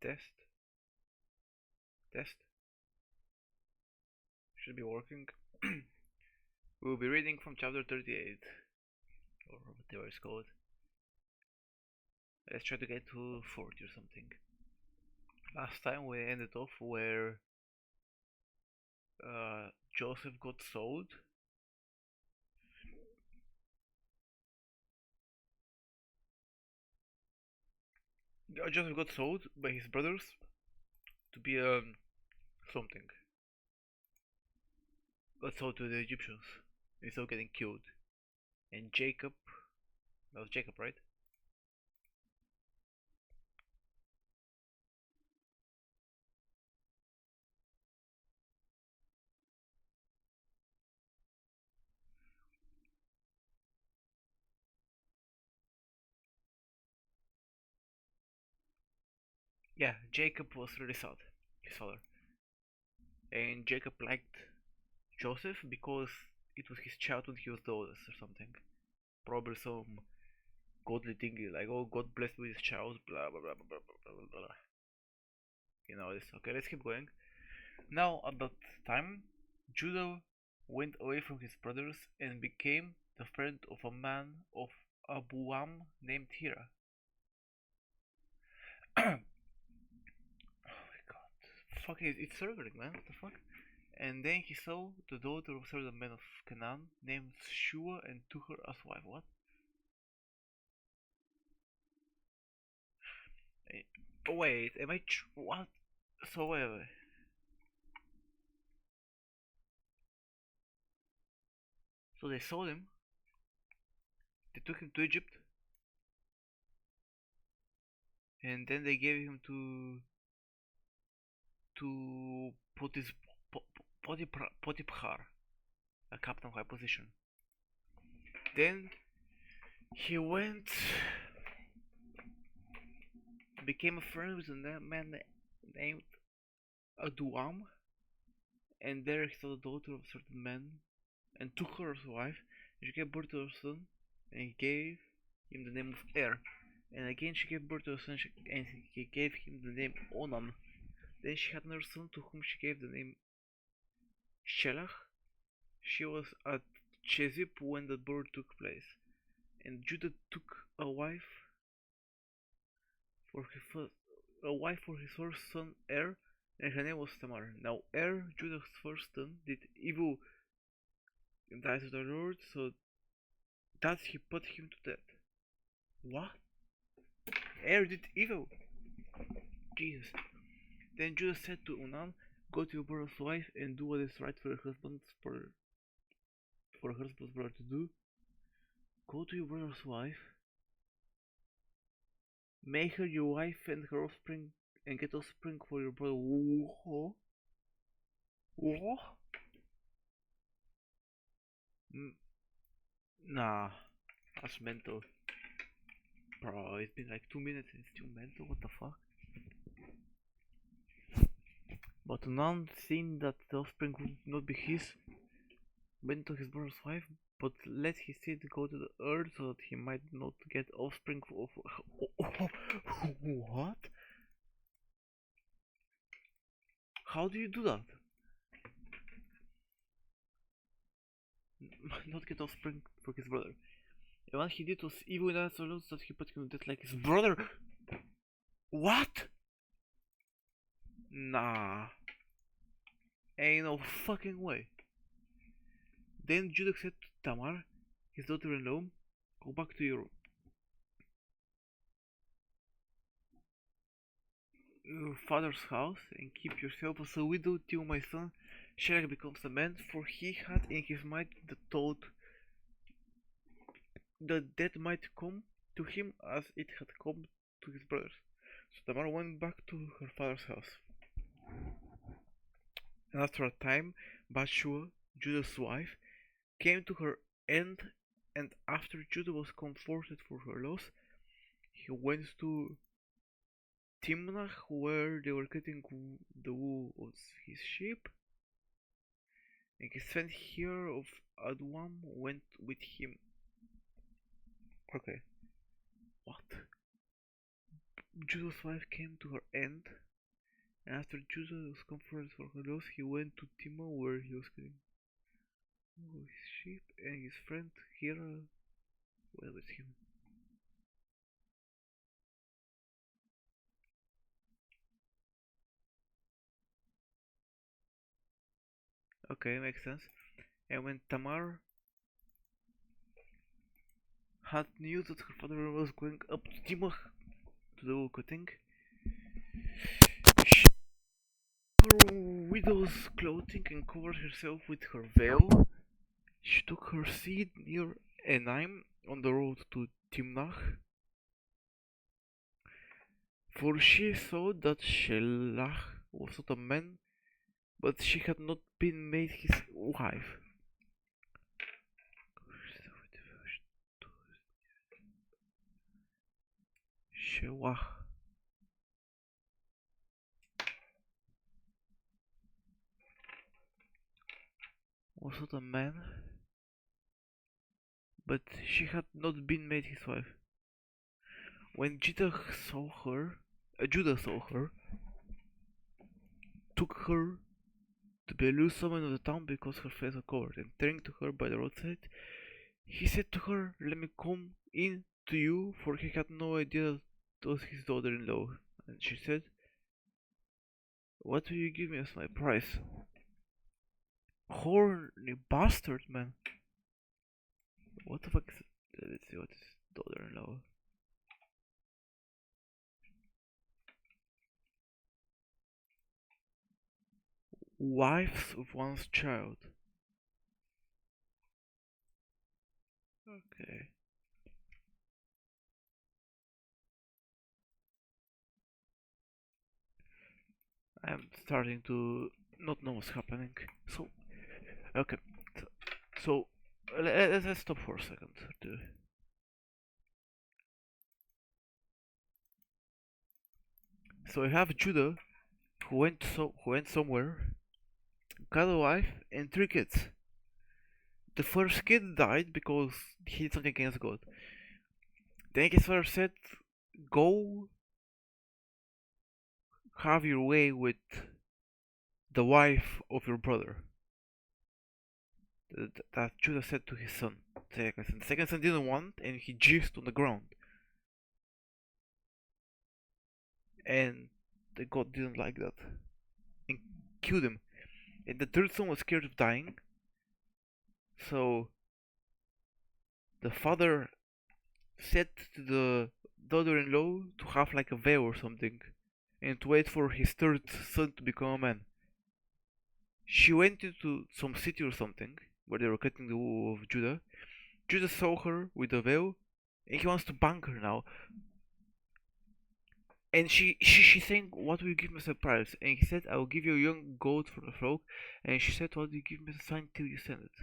Test. Test. Should be working. We'll be reading from chapter 38. Or whatever it's called. Let's try to get to 40 or something. Last time we ended off where Joseph got sold. Joseph got sold by his brothers to be something. Got sold to the Egyptians. He's still getting killed. And Jacob, that was Jacob, right? Yeah, Jacob was really sad, his father. And Jacob liked Joseph because it was his child when he was the oldest or something. Probably some godly thing like, oh, God blessed with his child, blah blah blah blah blah blah blah blah. You know this. Okay, let's keep going. Now, at that time, Judah went away from his brothers and became the friend of a man of Abuam named Hira. Oh my god. Fuck, it's serving, man. What the fuck? And then he saw the daughter of certain men of Canaan named Shua and took her as wife. What? Oh, wait, am I what? So wait. So they sold him. They took him to Egypt, and then they gave him to Potiphar, a captain high position. Then he went, became a friend with a man named Aduam, and there he saw the daughter of a certain man, and took her as a wife. And she gave birth to a son, and he gave him the name of Er. And again she gave birth to a son, and he gave him the name Onan. Then she had another son to whom she gave the name Shelah. She was at Chezib when the birth took place. And Judah took a wife for his first son Er, and her name was Tamar. Now Er, Judah's first son, did evil in the eyes of the Lord, so that he put him to death. What? Er did evil. Jesus. Then Judah said to Onan, go to your brother's wife and do what is right for her husband's brother to do. Go to your brother's wife, make her your wife and her offspring, and get offspring for your brother. Whoa. Whoa? Nah, that's mental. Bro, it's been like 2 minutes and it's still mental, what the fuck? But Onan, seeing that the offspring would not be his, went to his brother's wife, but let his seed go to the earth so that he might not get offspring of. What? How do you do that? Not get offspring for his brother. And what he did was evil enough so that he put him to death like his brother. What? Nah. Ain't no fucking way. Then Judah said to Tamar, his daughter-in-law, go back to your father's house and keep yourself as a widow till my son Sherach becomes a man, for he had in his mind the thought that death might come to him as it had come to his brothers. So Tamar went back to her father's house. And after a time, Bathsheba, Judah's wife, came to her end, and after Judah was comforted for her loss, he went to Timnah, where they were cutting the wool of his sheep, and his friend here of Adwam went with him. Okay. What? Judah's life came to her end, and after Judah was comforted for her loss, he went to Timor where he was getting his sheep, and his friend Hira went with him. Okay, makes sense. And when Tamar had news that her father was going up to Timor to do cutting, she took her widow's clothing and covered herself with her veil. She took her seat near Enaim on the road to Timnach, for she saw that Shelach was not a man, but she had not been made his wife. Shelach was not a man, but she had not been made his wife. When Judah saw her, took her to be a loose woman of the town because her face was covered, and turning to her by the roadside, he said to her, "Let me come in to you," for he had no idea that it was his daughter-in-law. And she said, "What will you give me as my price?" Horny bastard, man. What the fuck is it? Let's see what is daughter-in-law. Wives of one's child. Okay. I'm starting to not know what's happening. So, okay. So, let's stop for a second. So I have Judah who went somewhere, got a wife and 3 kids. The first kid died because he did something against God. Then his father said, "Go have your way with the wife of your brother." That Judah said to his son. The second son didn't want, and he jizzed on the ground. And the God didn't like that and killed him. And the third son was scared of dying, so the father said to the daughter-in-law to have like a veil or something, and to wait for his third son to become a man. She went into some city or something where they were cutting the wool of Judah. Judah saw her with the veil, and he wants to bang her now. And she's saying, "What will you give me as a price?" And he said, "I will give you a young goat from the flock." And she said, "What do you give me as a sign till you send it?"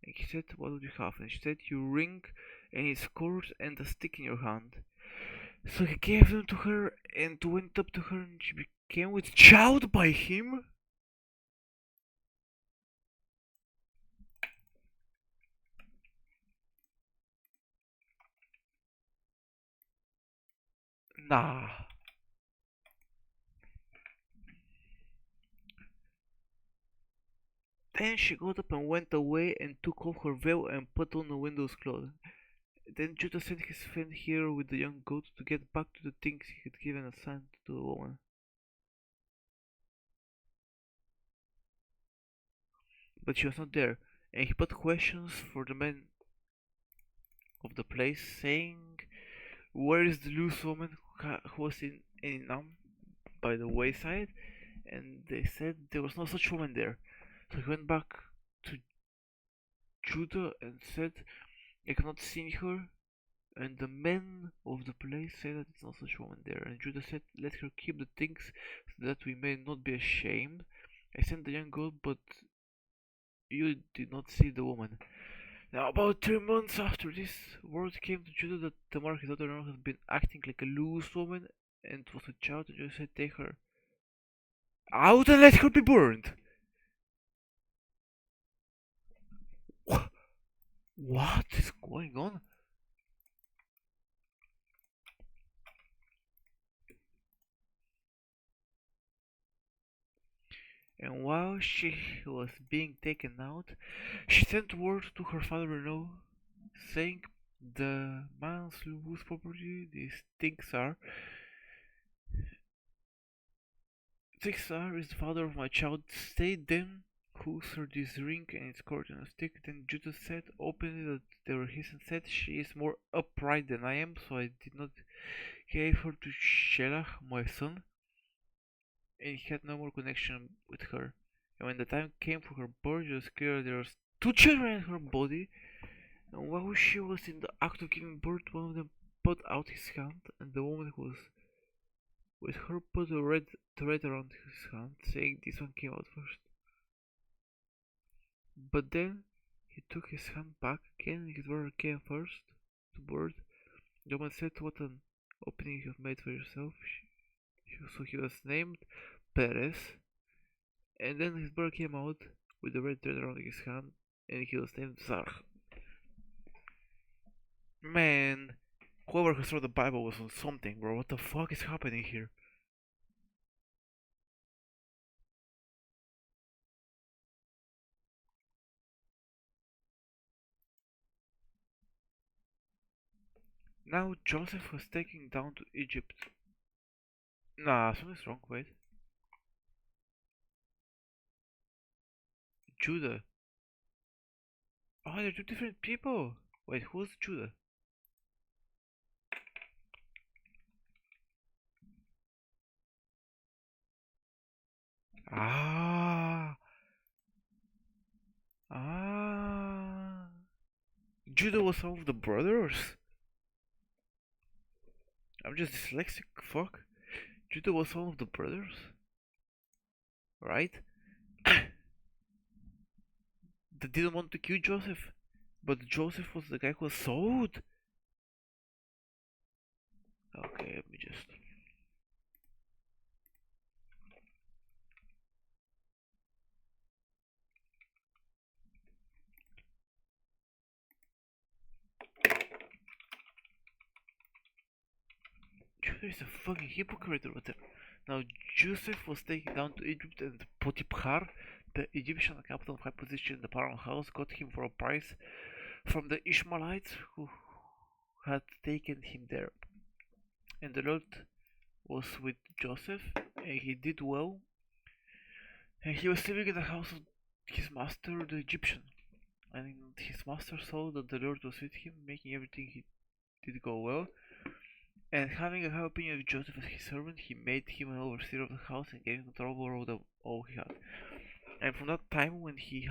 And he said, "What would you have?" And she said, "Your ring and his cord and a stick in your hand." So he gave them to her and went up to her, and she became with child by him. Nah. Then she got up and went away and took off her veil and put on the widow's clothes. Then Judah sent his friend here with the young goat to get back to the things he had given a sign to the woman. But she was not there, and he put questions for the men of the place, saying, "Where is the loose woman who was in Enam by the wayside?" And they said there was no such woman there. So he went back to Judah and said, "I cannot see her." And the men of the place said that it's not such woman there. And Judah said, "Let her keep the things so that we may not be ashamed. I sent the young goat, but you did not see the woman." Now, about 3 months after this, word came to Judah that Tamar, his daughter-in-law, had been acting like a loose woman and was a child, and Judah said, "Take her out and let her be burned." What is going on? And while she was being taken out, she sent word to her father-in-law, saying, "The man whose property these things are is the father of my child. Say then, who served this ring and its cord and a stick?" Then Judah said openly that they were his, and said, "She is more upright than I am, so I did not give her to Shelah my son, and he had no more connection with her. And when the time came for her birth, it was clear there was two children in her body, and while she was in the act of giving birth, one of them put out his hand, and the woman who was with her put a red thread around his hand, saying, "This one came out first." But then he took his hand back again, and his brother came first to birth. The woman said, "What an opening you have made for yourself." So he was named Perez, and then his brother came out with the red thread around his hand, and he was named Zarch. Man, whoever has read the Bible was on something, bro. What the fuck is happening here? Now Joseph was taken down to Egypt. Nah, something's wrong, wait. Judah. Oh, they're two different people. Wait, who's Judah? Ah, ah. Judah was one of the brothers? I'm just dyslexic, fuck. Judah was one of the brothers? Right? They didn't want to kill Joseph, but Joseph was the guy who was sold. Okay, let me just. Judah is a fucking hypocrite or whatever. Now, Joseph was taken down to Egypt, and Potiphar, the Egyptian captain of high position in the Pharaoh house, got him for a price from the Ishmaelites who had taken him there. And the Lord was with Joseph, and he did well, and he was living in the house of his master, the Egyptian. And his master saw that the Lord was with him, making everything he did go well. And having a high opinion of Joseph as his servant, he made him an overseer of the house and gave him control over all he had. And from that time when he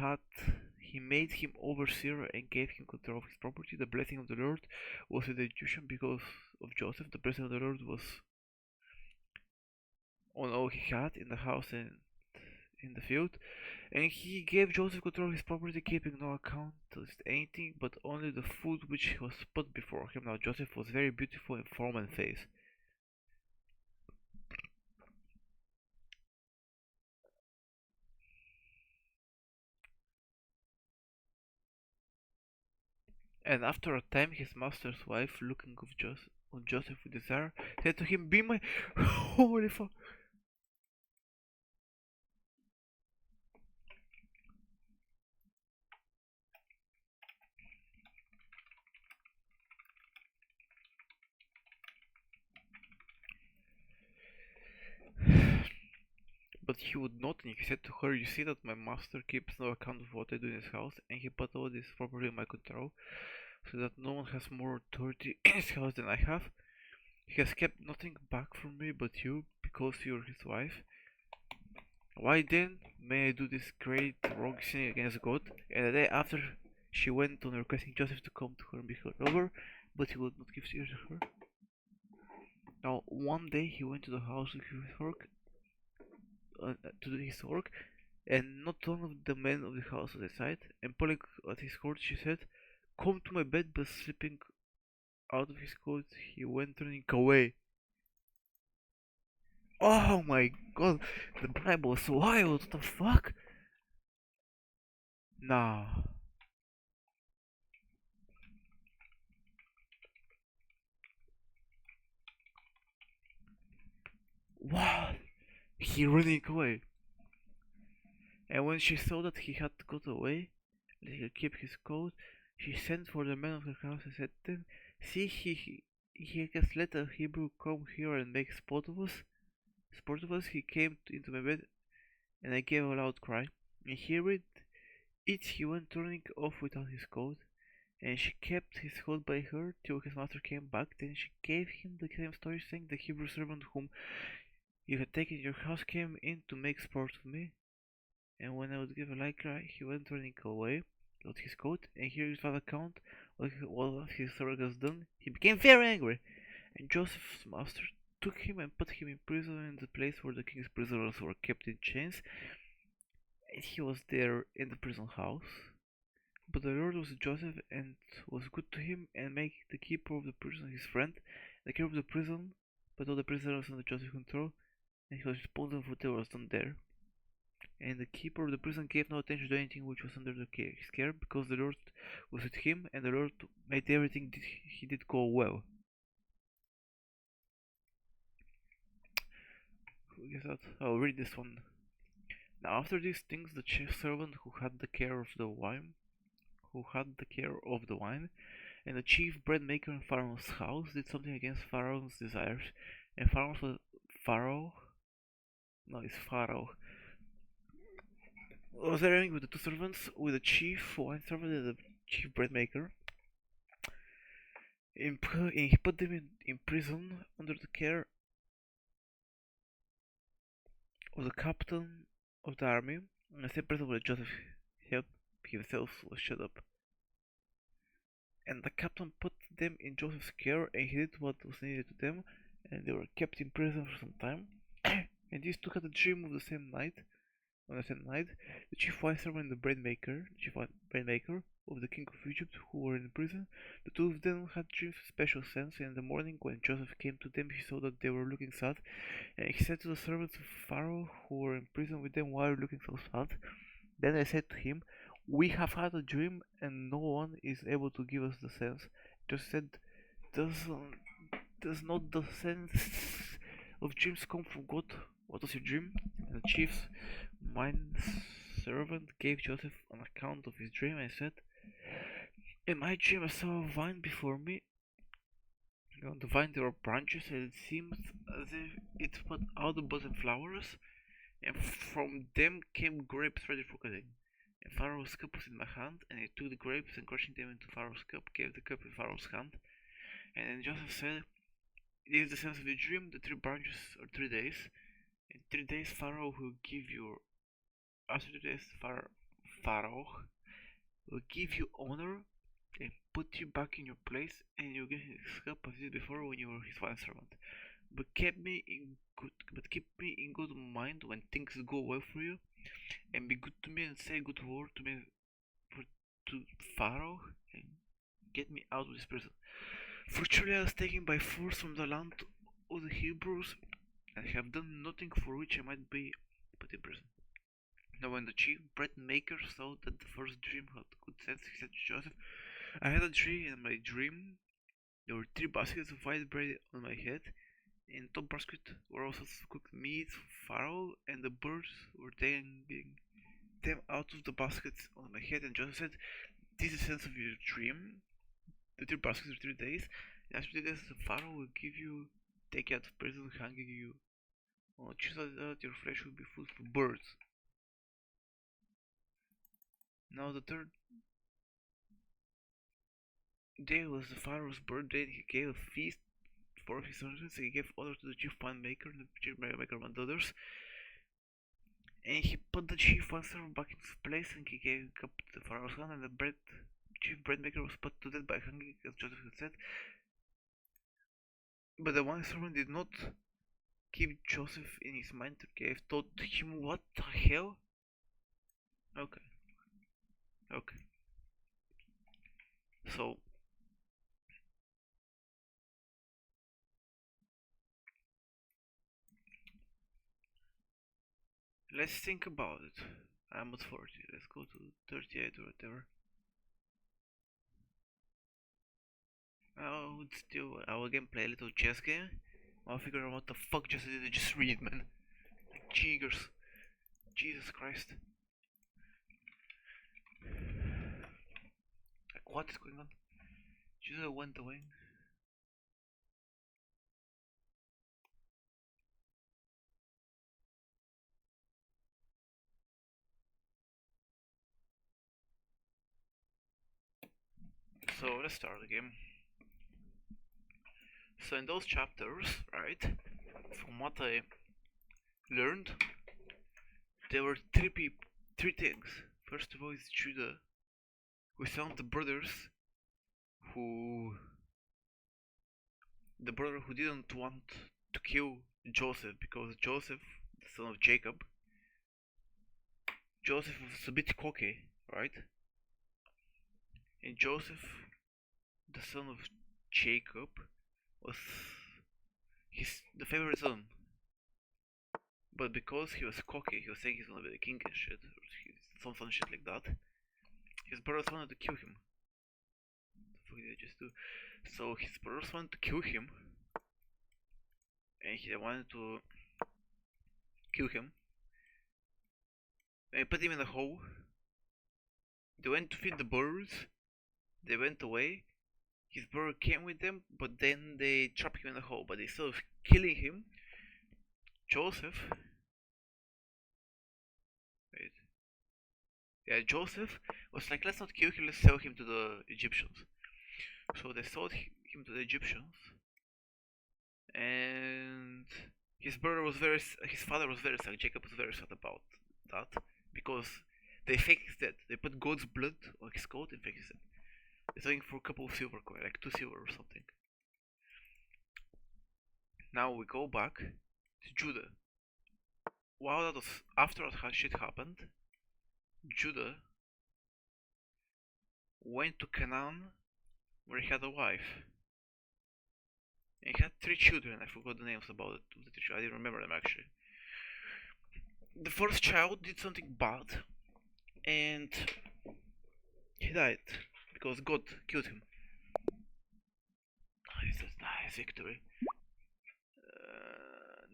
made him overseer and gave him control of his property, the blessing of the Lord was with the Egyptian because of Joseph. The blessing of the Lord was on all he had in the house and in the field. And he gave Joseph control of his property, keeping no account of anything but only the food which was put before him. Now Joseph was very beautiful in form and face. And after a time his master's wife, looking on Joseph with desire, said to him, "Be my holy fuck." But he would not, and he said to her, "You see that my master keeps no account of what I do in his house, and he put all this property in my control, so that no one has more authority in his house than I have. He has kept nothing back from me but you, because you are his wife. Why then may I do this great wrong sin against God?" And the day after, she went on requesting Joseph to come to her and be her lover, but he would not give ear to her. Now, one day he went to the house to do his work, and not one of the men of the house was inside. And pulling at his coat, she said, "Come to my bed," but slipping out of his coat, he went running away. Oh my god, the Bible is wild, what the fuck? Nah. What? He running away. And when she saw that he had got away, that he could keep his coat, she sent for the men of her house and said to them, "See, he has let a Hebrew come here and make sport of us. Sport of us. He came into my bed, and I gave a loud cry. And hearing it, he went running off without his coat. And she kept his coat by her till his master came back. Then she gave him the same story, saying, the Hebrew servant whom you had taken in your house came in to make sport of me. And when I would give a light cry, he went running away, got his coat, and hearing his father count what his servant has done, he became very angry. And Joseph's master took him and put him in prison in the place where the king's prisoners were kept in chains. And he was there in the prison house. But the Lord was with Joseph and was good to him, and made the keeper of the prison his friend. The keeper of the prison put all the prisoners under Joseph's control, and he was responsible for whatever was done there. And the keeper of the prison gave no attention to anything which was under his care, because the Lord was with him, and the Lord made everything he did go well. Who guess that? I'll read this one. Now after these things, the chief servant who had the care of the wine, and the chief bread maker in Pharaoh's house did something against Pharaoh's desires, and Pharaoh was arguing with the two servants, with the chief wine servant and the chief bread maker. And he put them in prison under the care of the captain of the army, and the same prison where Joseph himself was shut up. And the captain put them in Joseph's care, and he did what was needed to them, and they were kept in prison for some time. And these two had a dream of the same night. On the same night, the chief wine servant and the bread maker of the king of Egypt, who were in prison, the two of them had dreams of special sense. And in the morning, when Joseph came to them, he saw that they were looking sad, and he said to the servants of Pharaoh, who were in prison with them, "Why are you looking so sad?" Then I said to him, "We have had a dream, and no one is able to give us the sense." Joseph said, Does not the sense of dreams come from God? What was your dream?" And the chief's mind servant gave Joseph an account of his dream and said, "In my dream I saw a vine before me. On the vine there were branches, and it seemed as if it put out the buds and flowers, and from them came grapes ready for cutting. And Pharaoh's cup was in my hand, and I took the grapes and crushing them into Pharaoh's cup, gave the cup in Pharaoh's hand." And then Joseph said, "It is the sense of the dream. The 3 branches are 3 days. In 3 days Pharaoh will give you After 3 days Pharaoh will give you honor and put you back in your place, and you get his cup as you did before when you were his fine servant. But keep me in good mind when things go well for you, and be good to me and say a good word to me to Pharaoh, and get me out of this prison. For truly I was taken by force from the land of the Hebrews, and have done nothing for which I might be put in prison." Now when the chief bread maker saw that the first dream had good sense, he said to Joseph, "I had a dream, and in my dream there were 3 baskets of white bread on my head. In the top basket were also cooked meat for Pharaoh, and the birds were taking them out of the baskets on my head." And Joseph said, "This is the sense of your dream. The 3 baskets are 3 days, and after 3 days the Pharaoh will take you out of prison, hanging you on a tree, so that your flesh will be food for birds." Now the 3rd day was the Pharaoh's birthday, and he gave a feast for his servants. He gave order to the chief wine maker, and the chief bread maker among others. And he put the chief wine servant back in his place, and he gave the cup to the Pharaoh's hand, and the chief bread maker was put to death by hanging, as Joseph had said. But the wine servant did not keep Joseph in his mind. He gave thought to him, "What the hell?" Okay. So let's think about it. I'm at 40. Let's go to 38 or whatever. I will again play a little chess game. I'll figure out what the fuck just did I just read, man. Like, Jesus Christ. What is going on? Joudah went away. So let's start the game. So in those chapters, right, from what I learned, there were three things. First of all is Joudah, who found the brothers the brother who didn't want to kill Joseph, because Joseph, the son of Jacob, Joseph was a bit cocky, right? And Joseph, the son of Jacob, was the favorite son. But because he was cocky, he was saying he's gonna be the king and shit, or some shit like that, his brothers wanted to kill him. What the fuck did I just do? So his brothers wanted to kill him, and he wanted to kill him. And put him in a hole. They went to feed the birds. They went away. His brother came with them, but then they trapped him in a hole. But instead of killing him, Joseph. Wait. Yeah, Joseph was like, let's not kill him, let's sell him to the Egyptians. So they sold him to the Egyptians. And his father was very sad. Jacob was very sad about that, because they faked his death. They put goat's blood on his coat and faked his death. They're selling for a couple of silver coins, like 2 silver or something. Now we go back to Joudah. While that was after that shit happened, Joudah went to Canaan, where he had a wife. And he had 3 children. I forgot the names about it. I didn't remember them actually. The first child did something bad, and he died because God killed him. It's a nice victory.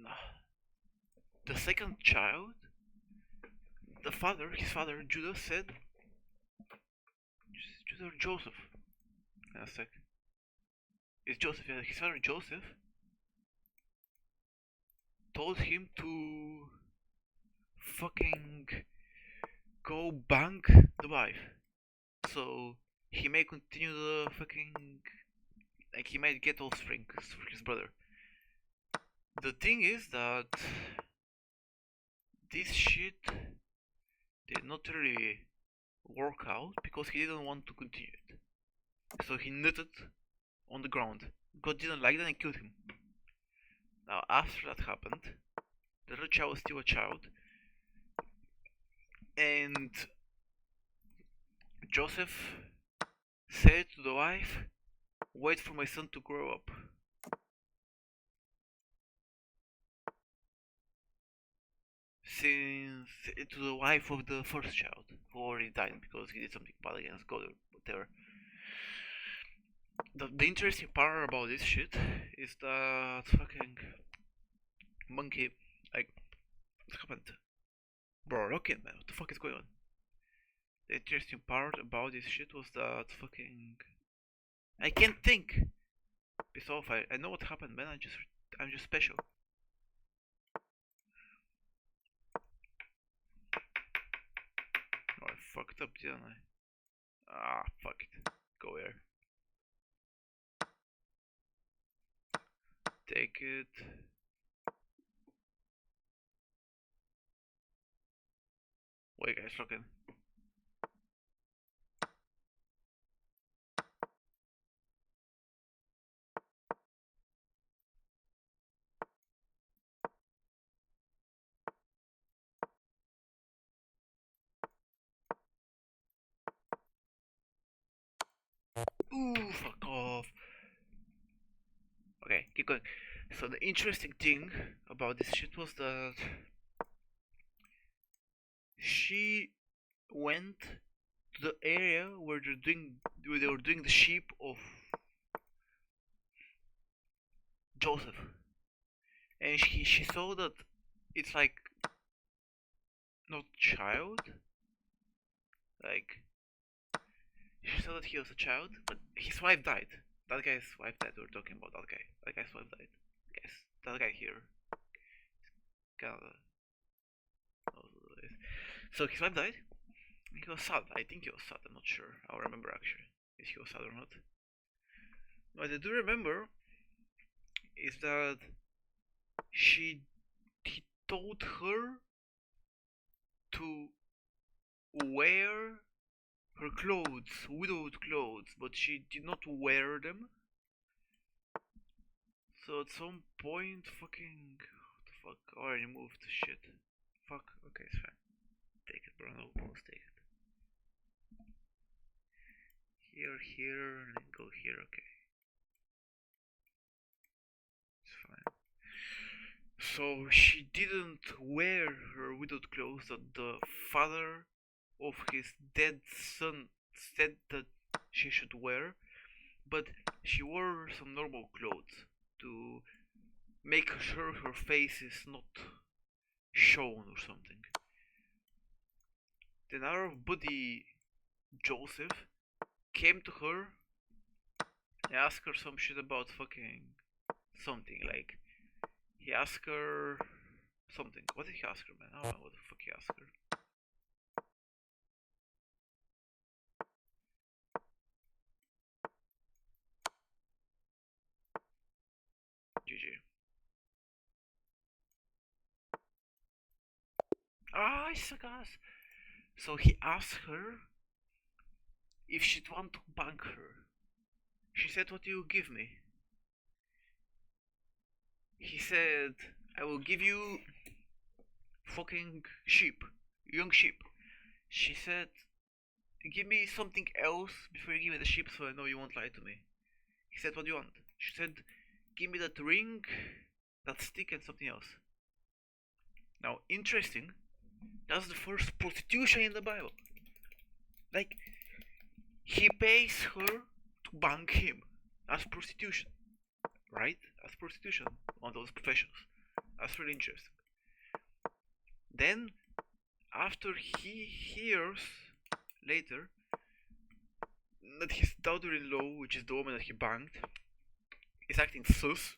No. The second child, his father, Joudah, said, Joudah or Joseph? A sec. It's Joseph, yeah. His father, Joseph, told him to fucking go bang the wife. So he may continue the fucking, like, he might get offspring for his brother. The thing is that this shit did not really work out because he didn't want to continue it. So he nutted on the ground. God didn't like that and killed him. Now after that happened, the little child was still a child, and Joseph said to the wife, wait for my son to grow up. Since to the wife of the first child, who already died because he did something bad against God or whatever. The interesting part about this shit is that fucking monkey, like, what happened? Bro, Rocket man, what the fuck is going on? The interesting part about this shit was that fucking, I can't think. Piss off, I know what happened, man. I'm just special. Oh, I fucked up, didn't I? Ah, fuck it. Go here. Take it. Wait, guys, look in. Ooh, fuck off. Okay, keep going. So the interesting thing about this shit was that she went to the area where they were doing the sheep of Joseph, and she saw that it's like not child, like She saw that he was a child, but his wife died. That guy's wife died. We're talking about that guy. That guy's wife died. Guys, that guy here. Kinda. So his wife died. He was sad. I think he was sad. I'm not sure. I'll remember actually if he was sad or not. What I do remember is that he told her to wear her clothes, widowed clothes, but she did not wear them. So at some point, fucking, what the fuck? I already moved shit. Fuck. Okay, it's fine. Take it, bro. No, let's take it. Here, and then go here. Okay, it's fine. So she didn't wear her widowed clothes that the father of his dead son said that she should wear, but she wore some normal clothes to make sure her face is not shown or something. Then our buddy Joseph came to her and asked her some shit about fucking something. Like, he asked her something. What did he ask her, man? I don't know what the fuck he asked her. GG. Ah, I suck ass. So he asked her if she'd want to bank her. She said, "What do you give me?" He said, "I will give you fucking sheep, young sheep." She said, "Give me something else before you give me the sheep so I know you won't lie to me." He said, "What do you want?" She said, "Give me that ring, that stick, and something else." Now, interesting, that's the first prostitution in the Bible. Like, he pays her to bank him. That's prostitution, right? That's prostitution, one of those professions. That's really interesting. Then, after he hears later that his daughter-in-law, which is the woman that he banged, is acting sus,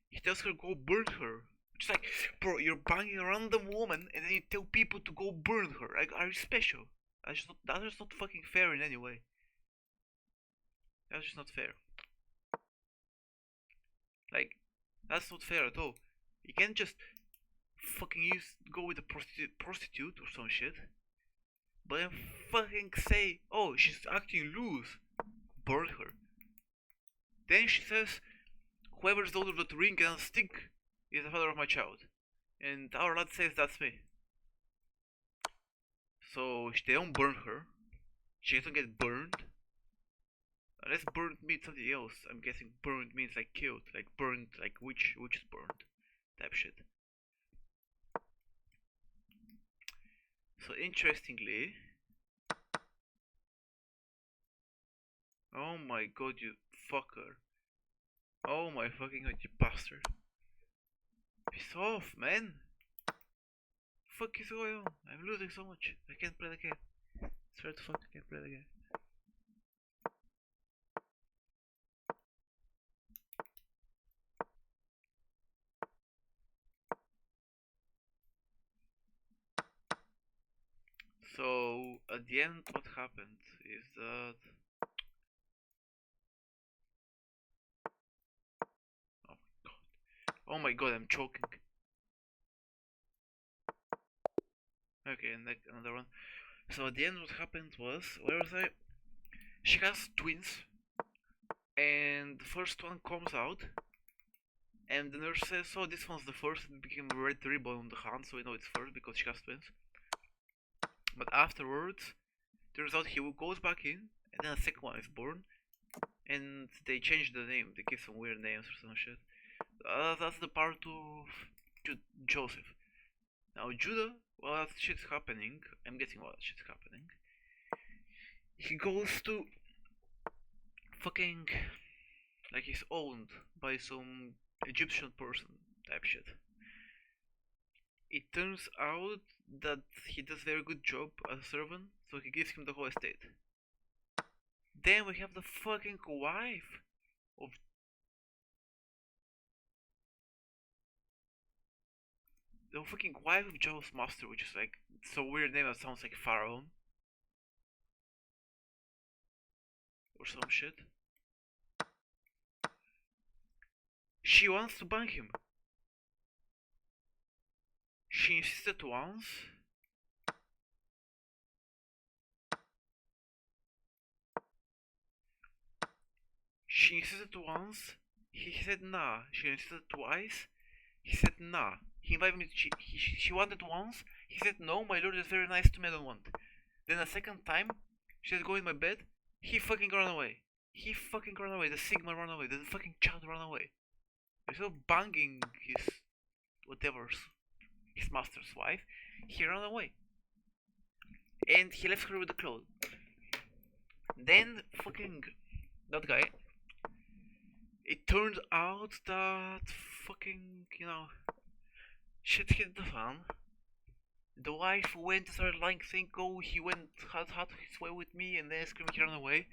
he tells her go burn her. It's like, bro, you're banging a random woman and then you tell people to go burn her. Like, are you special? That is not fucking fair in any way. That's just not fair. Like, that's not fair at all. You can't just fucking go with a prostitute or some shit, but then fucking say, oh, she's acting loose, burn her. Then she says, whoever's the owner of that ring and stick is the father of my child. And our lad says that's me. So they don't burn her. She doesn't get burned. Unless burned means something else. I'm guessing burned means like killed, like burned, like witch is burned, type shit. So interestingly, oh my god, you fucker! Oh my fucking god, you bastard! Piss off, man! Fuck is going on? I'm losing so much. I can't play the game. Swear to fuck, I can't play the game. So at the end, what happened is that oh my god, I'm choking. Okay, and like another one. So at the end, what happened was, where was I? She has twins, and the first one comes out, and the nurse says, "Oh, this one's the first." It became a red ribbon on the hand, so we know it's first because she has twins. But afterwards, turns out he goes back in, and then a second one is born, and they change the name. They give some weird names or some shit. That's the part of Joseph. Now Joudah, while that shit's happening, I'm guessing while that shit's happening, he goes to fucking, like, he's owned by some Egyptian person type shit. It turns out that he does a very good job as a servant, so he gives him the whole estate. Then we have the fucking wife of Joe's master, which is like so weird name that sounds like pharaoh or some shit. She wants to bang him. She insisted once. She insisted once. He said nah. She insisted twice. He said nah. He invited me to she wanted once. He said no, my lord is very nice to me, I don't want. Then a second time, she said go in my bed. He fucking ran away. He fucking ran away. The Sigma ran away. The fucking child ran away. Instead of banging his his master's wife, he ran away. And he left her with the clothes. Then fucking that guy. It turned out that fucking shit hit the fan. The wife went and started lying, saying, "Oh, he went had his way with me," and then screaming he ran away.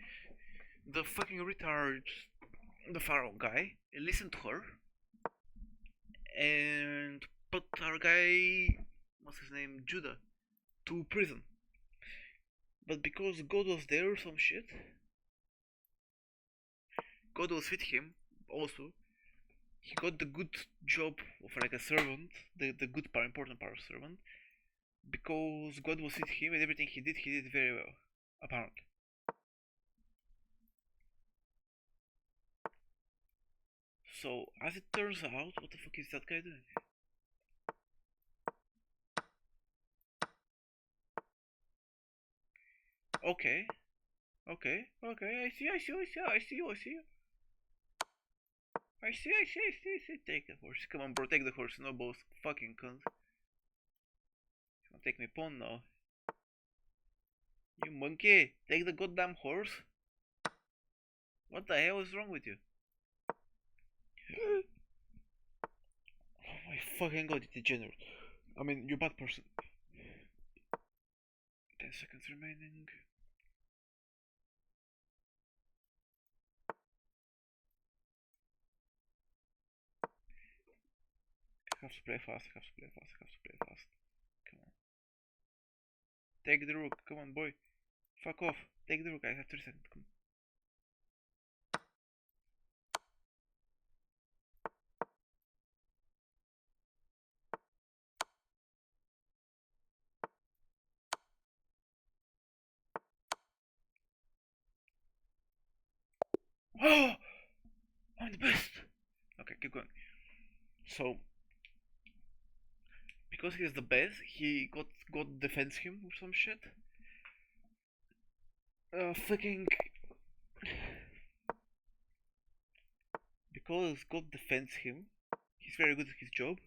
The fucking retard, the pharaoh guy, listened to her and put our guy, what's his name, Joudah, to prison. But because God was there or some shit, God was with him also. He got the good job of like a servant, the good part, important part of servant, because God was with him and everything he did very well, apparently. So, as it turns out, what the fuck is that guy doing? Okay, I see. Take the horse. Come on, bro, take the horse. No both fucking cunt. Take me pawn now. You monkey, take the goddamn horse. What the hell is wrong with you? Oh my fucking god, you degenerate. I mean, you bad person. 10 seconds remaining. I have to play fast. Come on. Take the rook. Come on, boy. Fuck off. Take the rook. I have 3 seconds. Come on. Oh! I'm the best! Okay, keep going. So, because he's the best, he got God defends him or some shit. Fucking. Because God defends him, he's very good at his job.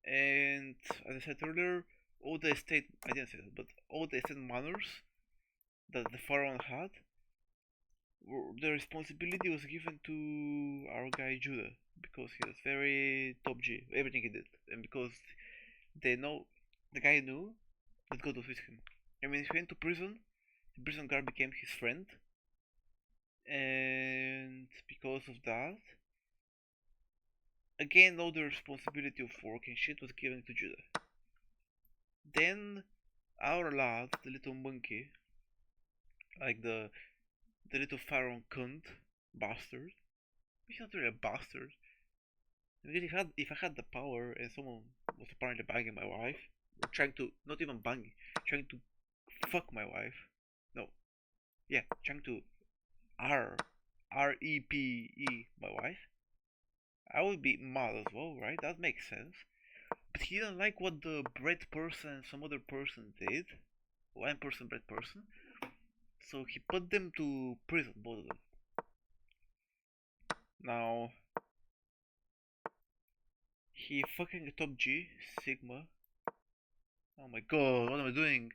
And as I said earlier, all the estate, I didn't say that, but all the estate manors that the pharaoh had, the responsibility was given to our guy Joudah because he was very top G, everything he did, and because the guy knew that God was with him. And when he went to prison, the prison guard became his friend, and because of that, again, all the responsibility of work and shit was given to Joudah. Then our lad, the little monkey, like the little pharaoh cunt bastard. He's not really a bastard. Because if I had the power and someone was apparently banging my wife, or trying to not even banging, trying to fuck my wife. No, yeah, trying to R-E-P-E my wife. I would be mad as well, right? That makes sense. But he didn't like what the bread person and some other person did. One person, bread person. So he put them to prison, both of them. Now, he fucking top G, Sigma. Oh my god, what am I doing?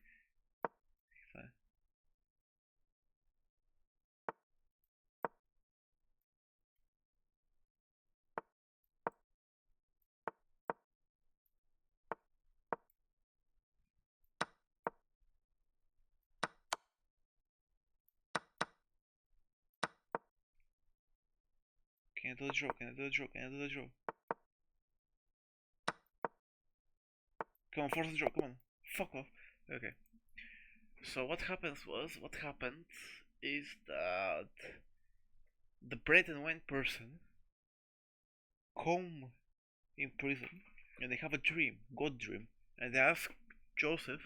Can I do the draw? Can I do the draw? Can I do the draw? Come on, force the draw, come on. Fuck off. Okay. So what happened is that the bread and wine person come in prison and they have a dream, God dream, and they ask Joseph,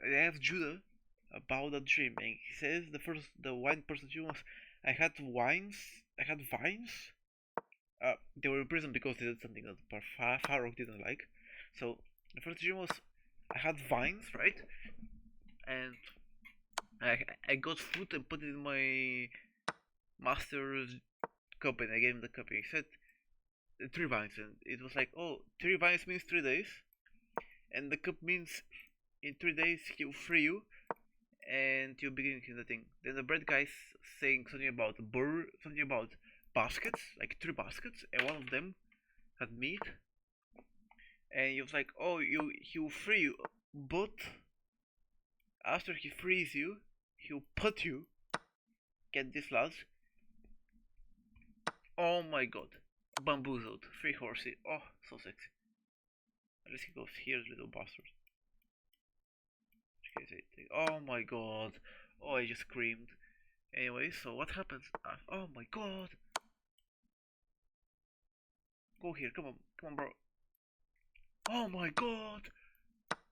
they ask Joudah about that dream, and he says the wine person dream was, I had vines. They were in prison because they did something that Pharaoh didn't like. So the first dream was, I had vines, right? And I got food and put it in my master's cup, and I gave him the cup, and he said 3 vines, and it was like, oh, 3 vines means 3 days, and the cup means in 3 days he'll free you, and you begin the thing. Then the bread guy's saying something about something about baskets, like 3 baskets, and one of them had meat, and he was like, oh, he'll free you, but after he frees you, he'll put you. Get this, lads. Oh my god. Bamboozled. 3 horsey. Oh, so sexy. At least he goes here, little bastard. Oh my god. Oh, I just screamed. Anyway, so what happens? Oh my god. Go here, come on, bro. Oh my god.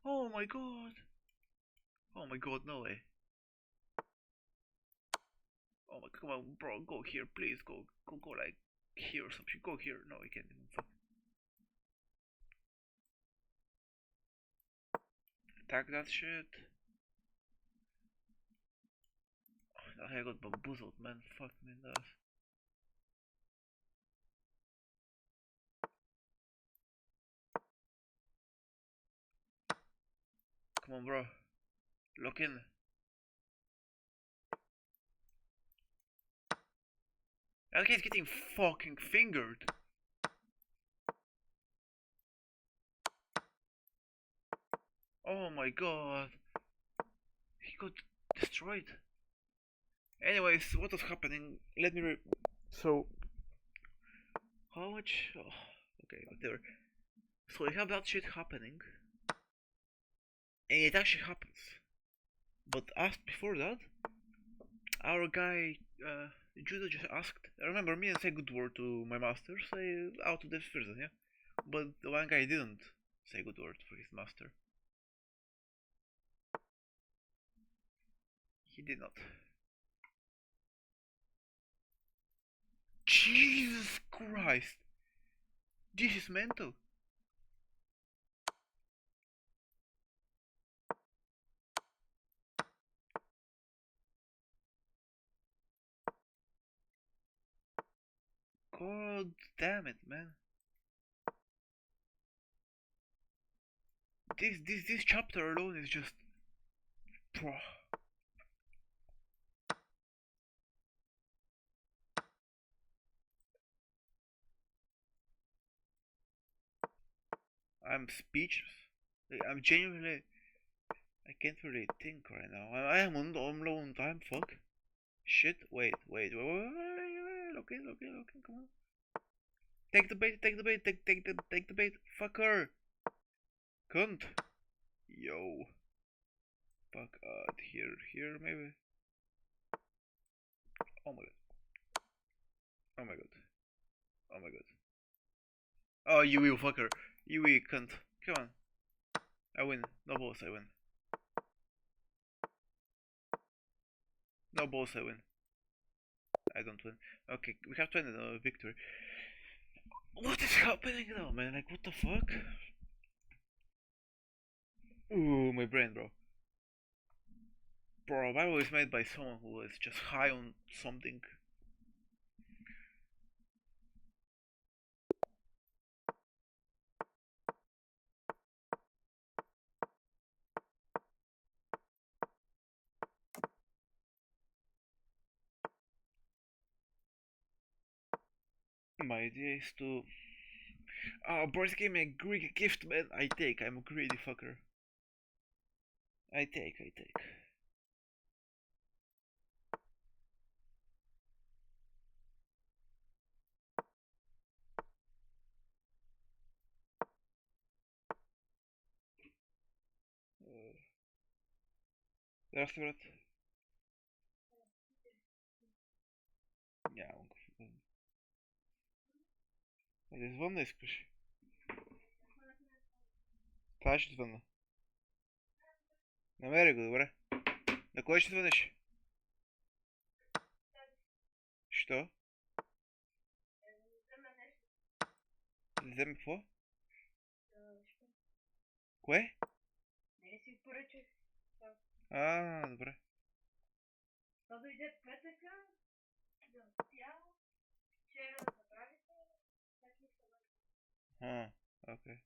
Oh my god. Oh my god, no way. Oh my, come on, bro, go here, please, go like here or something. Go here. No, I can't even. Fuck. Attack that shit. Oh, I got bamboozled, man. Fuck me in the ass. Come on, bro. Lock in. That guy's getting fucking fingered. Oh my god. He got destroyed. Anyways, what was happening? Let me so how much? Oh, okay, whatever. So we have that shit happening, and it actually happens. But before that, our guy Joudah just asked. Remember me and say good word to my master, say out of this prison, yeah. But the one guy didn't say good word for his master. He did not. Jesus Christ! This is mental. God damn it, man. This chapter alone is just pro. I'm speechless. I'm genuinely. I can't really think right now. I am on low on time. Fuck. Shit. Wait. Look in. Come on. Take the bait. Take the bait. Fucker. Cunt. Yo. Fuck. Here maybe. Oh my god. Oh my god. Oh my god. Oh, you will fucker. You will cunt. Come on. I win. No balls, I win. No balls, I win. I don't win. Okay, we have to end a victory. What is happening now, man? Like, what the fuck? Ooh, my brain, bro. Bro, Bible is made by someone who is just high on something. My idea is to. Oh, Boris gave me a Greek gift, man. I take. I'm a greedy fucker. I take. Teraz wrat. Нямам какво да... Айде звънна искаш. Това ще звънна. Намери го, добре. На кой ще звънеш? Що? Да вземе какво? Кое? Не си поръчах. Добре. То дойде в петъка, да успял, вчера да забравите, так ми се върна. Окей.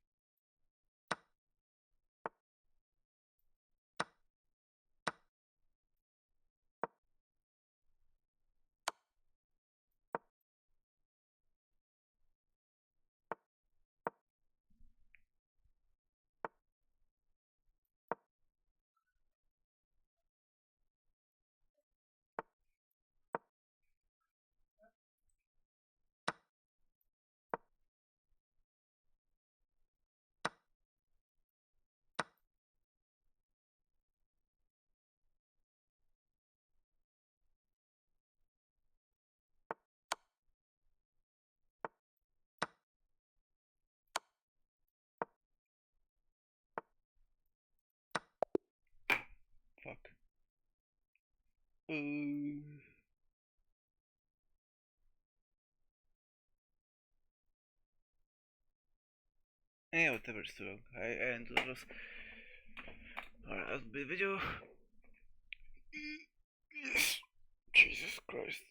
Fuck. Whatever, it's too long. I ended it was... Alright, that's the video. Yes. Jesus Christ.